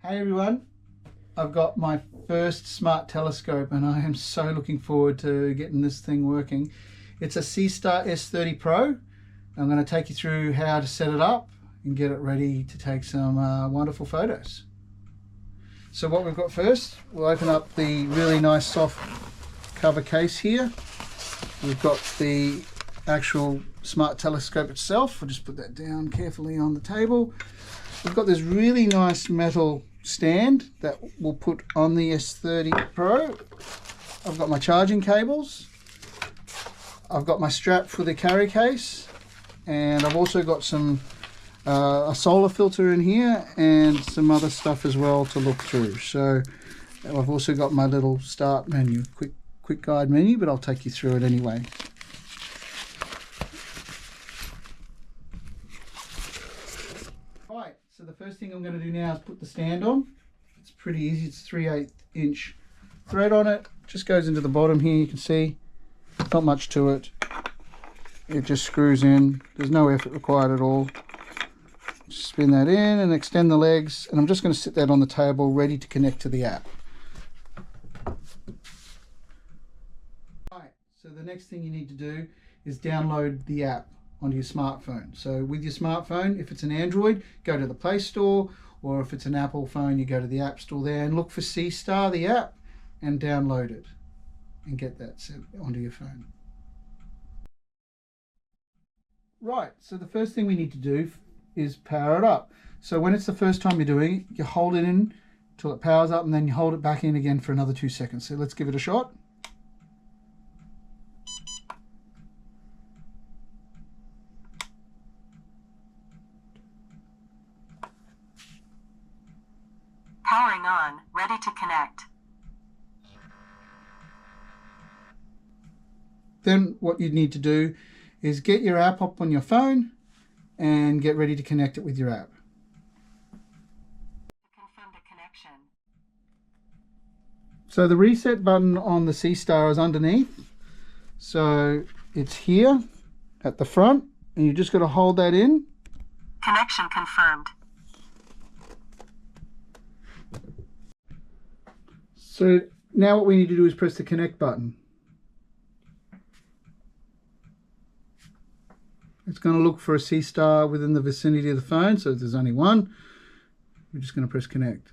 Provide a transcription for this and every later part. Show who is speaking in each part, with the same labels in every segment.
Speaker 1: Hey everyone, I've got my first smart telescope and I am so looking forward to getting this thing working. It's a Seestar S30 Pro. I'm going to take you through how to set it up and get it ready to take some wonderful photos. So what we've got first, we'll open up the really nice soft cover case here. We've got the actual smart telescope itself. I'll just put that down carefully on the table. We've got this really nice metal stand that we'll put on the S30 Pro. I've got my charging cables. I've got my strap for the carry case, and I've also got some a solar filter in here and some other stuff as well to look through. So I've also got my little start menu, quick guide menu, but I'll take you through it anyway. Right, so the first thing I'm going to do now is put the stand on. It's pretty easy. It's 3/8 inch thread on it. Just goes into the bottom here. You can see not much to it. It just screws in. There's no effort required at all. Just spin that in and extend the legs, and I'm just going to sit that on the table ready to connect to the app. Right, so the next thing you need to do is download the app onto your smartphone. So with your smartphone, if it's an Android, go to the Play Store, or if it's an Apple phone, you go to the App Store there and look for Seestar, the app, and download it and get that set onto your phone. Right, so the first thing we need to do is power it up. So when it's the first time you're doing it, you hold it in till it powers up and then you hold it back in again for another 2 seconds. So let's give it a shot.
Speaker 2: Powering on, ready to connect.
Speaker 1: Then what you need to do is get your app up on your phone and get ready to connect it with your app.
Speaker 2: Confirm the connection.
Speaker 1: So the reset button on the Seestar is underneath. So it's here at the front, and you just got to hold that in.
Speaker 2: Connection confirmed.
Speaker 1: So now what we need to do is press the connect button. It's going to look for a Seestar within the vicinity of the phone, so if there's only one, we're just going to press connect.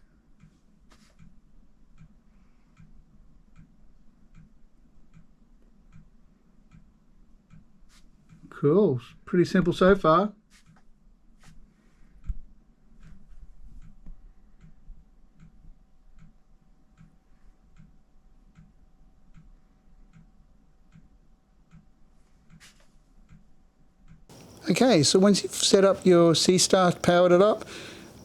Speaker 1: Cool, pretty simple so far. Okay, so once you've set up your Seestar, powered it up,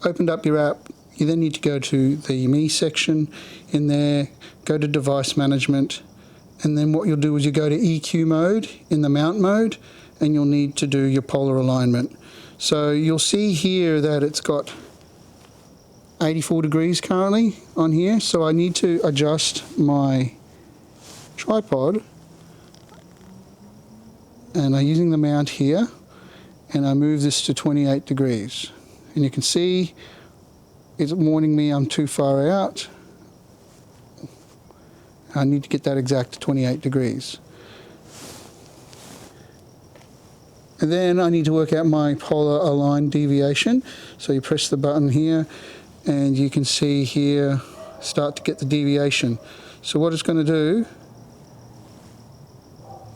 Speaker 1: opened up your app, you then need to go to the Me section in there, go to Device Management, and then what you'll do is you go to EQ mode in the mount mode, and you'll need to do your polar alignment. So you'll see here that it's got 84 degrees currently on here, so I need to adjust my tripod, and I'm using the mount here, and I move this to 28 degrees. And you can see it's warning me I'm too far out. I need to get that exact 28 degrees. And then I need to work out my polar align deviation. So you press the button here, and you can see here, start to get the deviation. So what it's going to do,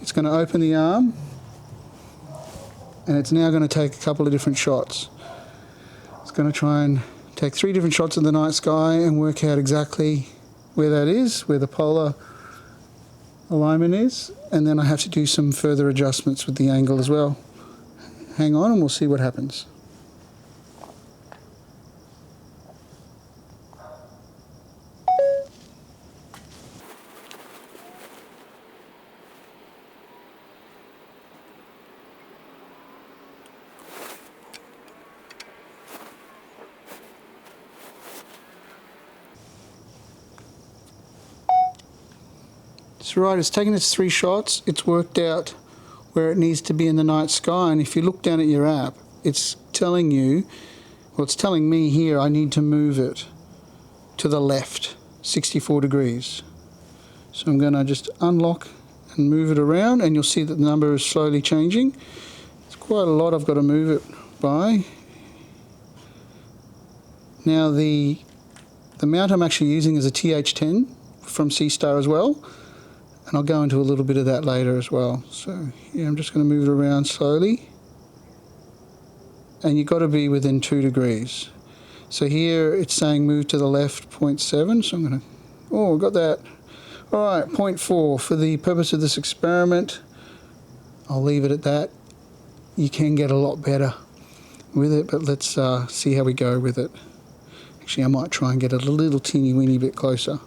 Speaker 1: it's going to open the arm, and it's now going to take a couple of different shots. It's going to try and take 3 different shots of the night sky and work out exactly where that is, where the polar alignment is, and then I have to do some further adjustments with the angle as well. Hang on and we'll see what happens. That's right, it's taken its 3 shots, it's worked out where it needs to be in the night sky, and if you look down at your app, it's telling you, well, it's telling me here I need to move it to the left, 64 degrees. So I'm going to just unlock and move it around, and you'll see that the number is slowly changing. It's quite a lot I've got to move it by. Now the mount I'm actually using is a TH10 from Seestar as well, and I'll go into a little bit of that later as well. So yeah, I'm just going to move it around slowly, and you've got to be within 2 degrees. So here it's saying move to the left 0.7, so I'm going to, oh, I got that. Alright, 0.4 for the purpose of this experiment. I'll leave it at that. You can get a lot better with it, but let's see how we go with it. Actually, I might try and get it a little teeny weeny bit closer.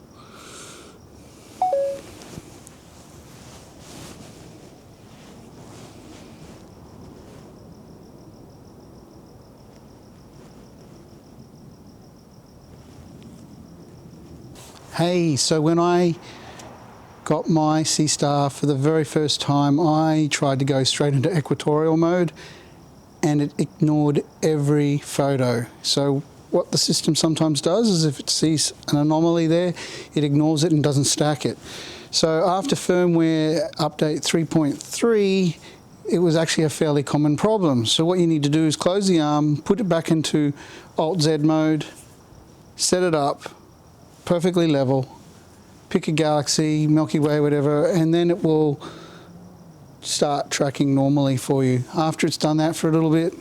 Speaker 1: Hey, so when I got my Seestar for the very first time, I tried to go straight into equatorial mode and it ignored every photo. So what the system sometimes does is if it sees an anomaly there, it ignores it and doesn't stack it. So after firmware update 3.3, it was actually a fairly common problem. So what you need to do is close the arm, put it back into Alt-Z mode, set it up perfectly level, pick a galaxy, Milky Way, whatever, and then it will start tracking normally for you. After it's done that for a little bit,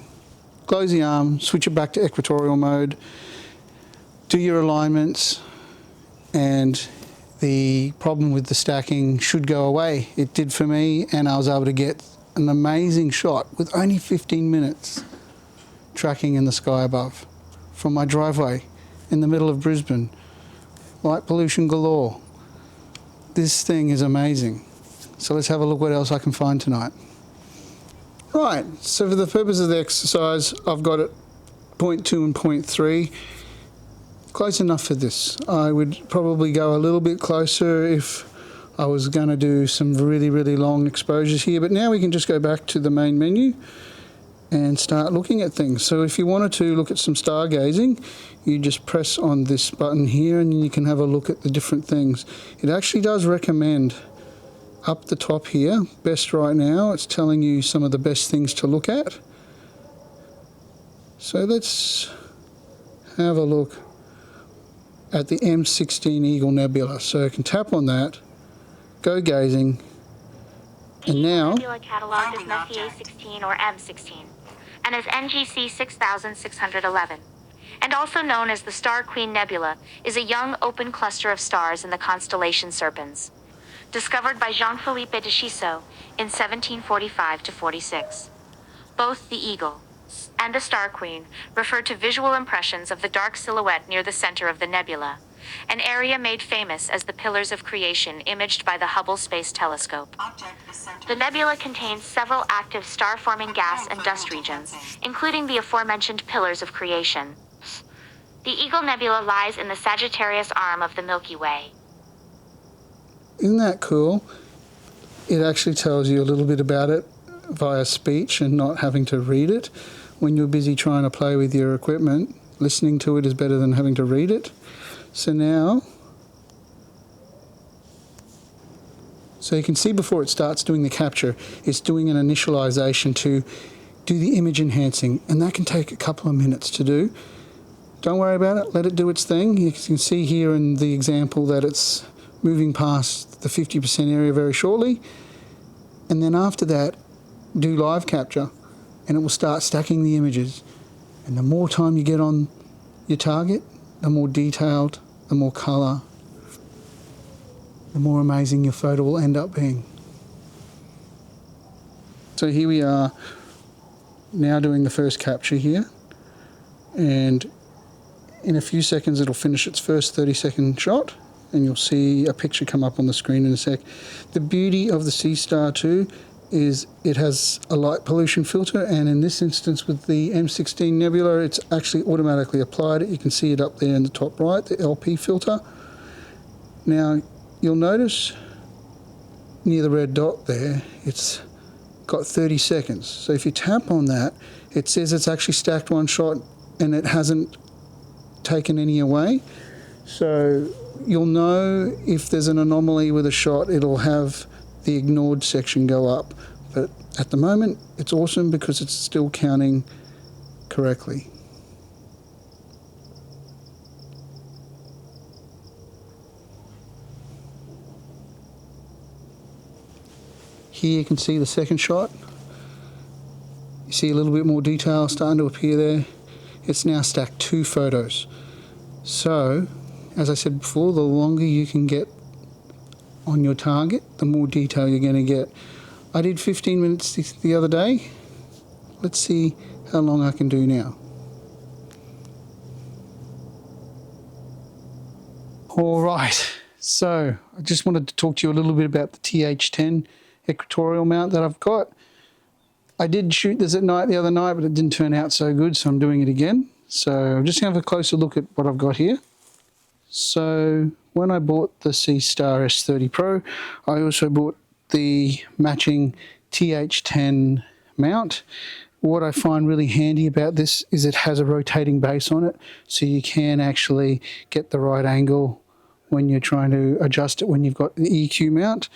Speaker 1: close the arm, switch it back to equatorial mode, do your alignments, and the problem with the stacking should go away. It did for me, and I was able to get an amazing shot with only 15 minutes tracking in the sky above from my driveway in the middle of Brisbane. Light pollution galore. This thing is amazing. So let's have a look what else I can find tonight. Right, so for the purpose of the exercise, I've got it 0.2 and 0.3. Close enough for this. I would probably go a little bit closer if I was going to do some really, really long exposures here. But now we can just go back to the main menu and start looking at things. So if you wanted to look at some stargazing, you just press on this button here and you can have a look at the different things. It actually does recommend up the top here, best right now, it's telling you some of the best things to look at. So let's have a look at the M16 Eagle Nebula. So I can tap on that, go gazing, and now
Speaker 3: Nebula cataloged as Messier 16 or M16 and as NGC 6611, and also known as the Star Queen Nebula, is a young open cluster of stars in the constellation Serpens, discovered by Jean-Philippe de Chissot in 1745-46. Both the Eagle and the Star Queen refer to visual impressions of the dark silhouette near the center of the nebula, an area made famous as the Pillars of Creation imaged by the Hubble Space Telescope. The nebula contains several active star-forming gas and dust regions, including the aforementioned Pillars of Creation. The Eagle Nebula lies in the Sagittarius arm of the Milky Way.
Speaker 1: Isn't that cool? It actually tells you a little bit about it via speech and not having to read it. When you're busy trying to play with your equipment, listening to it is better than having to read it. So now, so you can see before it starts doing the capture, it's doing an initialization to do the image enhancing, and that can take a couple of minutes to do. Don't worry about it, let it do its thing. You can see here in the example that it's moving past the 50% area very shortly, and then after that do live capture and it will start stacking the images, and the more time you get on your target, the more detailed, the more colour, the more amazing your photo will end up being. So here we are now doing the first capture here, and in a few seconds it'll finish its first 30-second shot and you'll see a picture come up on the screen in a sec. The beauty of the Seestar 2 is it has a light pollution filter, and in this instance with the M16 Nebula it's actually automatically applied it. You can see it up there in the top right, the LP filter. Now you'll notice near the red dot there it's got 30 seconds. So if you tap on that, it says it's actually stacked one shot and it hasn't taken any away. So you'll know if there's an anomaly with a shot, it'll have the ignored section go up. But at the moment, it's awesome because it's still counting correctly. Here you can see the second shot. You see a little bit more detail starting to appear there. It's now stacked 2 photos. So, as I said before, the longer you can get on your target, the more detail you're going to get. I did 15 minutes the other day. Let's see how long I can do now. All right, so I just wanted to talk to you a little bit about the TH10 equatorial mount that I've got. I did shoot this at night the other night, but it didn't turn out so good, so I'm doing it again. So I'm just going to have a closer look at what I've got here. So when I bought the Seestar S30 Pro, I also bought the matching TH10 mount. What I find really handy about this is it has a rotating base on it, so you can actually get the right angle when you're trying to adjust it when you've got the EQ mount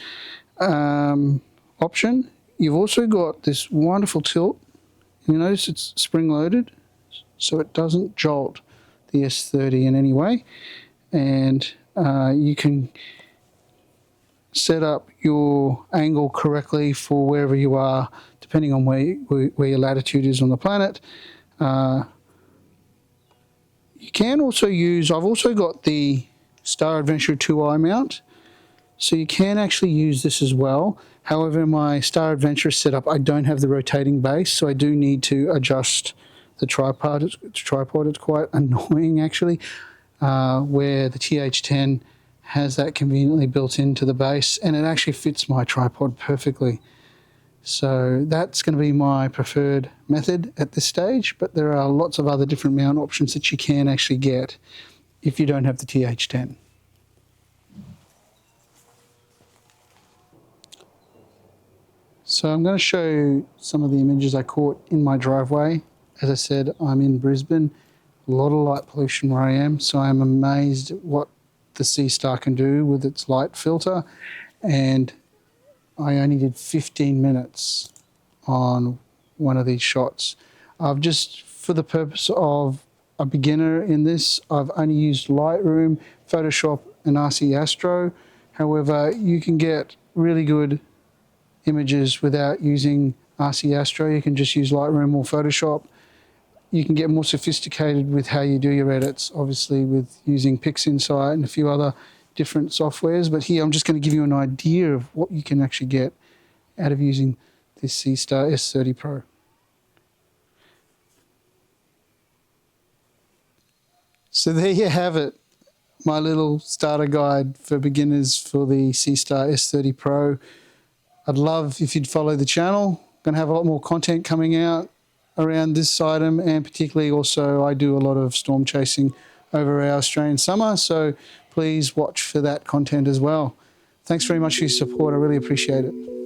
Speaker 1: option. You've also got this wonderful tilt. You notice it's spring-loaded, so it doesn't jolt the S30 in any way. And you can set up your angle correctly for wherever you are, depending on where your latitude is on the planet. You can also use, I've also got the Star Adventurer 2i mount, so you can actually use this as well. However, my Star Adventurer setup, I don't have the rotating base, so I do need to adjust the tripod. It's quite annoying actually, where the TH10 has that conveniently built into the base, and it actually fits my tripod perfectly. So that's going to be my preferred method at this stage, but there are lots of other different mount options that you can actually get if you don't have the TH10. So I'm going to show you some of the images I caught in my driveway. As I said, I'm in Brisbane, a lot of light pollution where I am, so I'm amazed at what the Seestar can do with its light filter, and I only did 15 minutes on one of these shots. I've just, for the purpose of a beginner in this, I've only used Lightroom, Photoshop and RC Astro. However, you can get really good images without using RC Astro. You can just use Lightroom or Photoshop. You can get more sophisticated with how you do your edits, obviously with using PixInsight and a few other different softwares. But here I'm just going to give you an idea of what you can actually get out of using this Seestar S30 Pro. So there you have it, my little starter guide for beginners for the Seestar S30 Pro. I'd love if you'd follow the channel. I'm going to have a lot more content coming out around this item, and particularly also I do a lot of storm chasing over our Australian summer, so please watch for that content as well. Thanks very much for your support. I really appreciate it.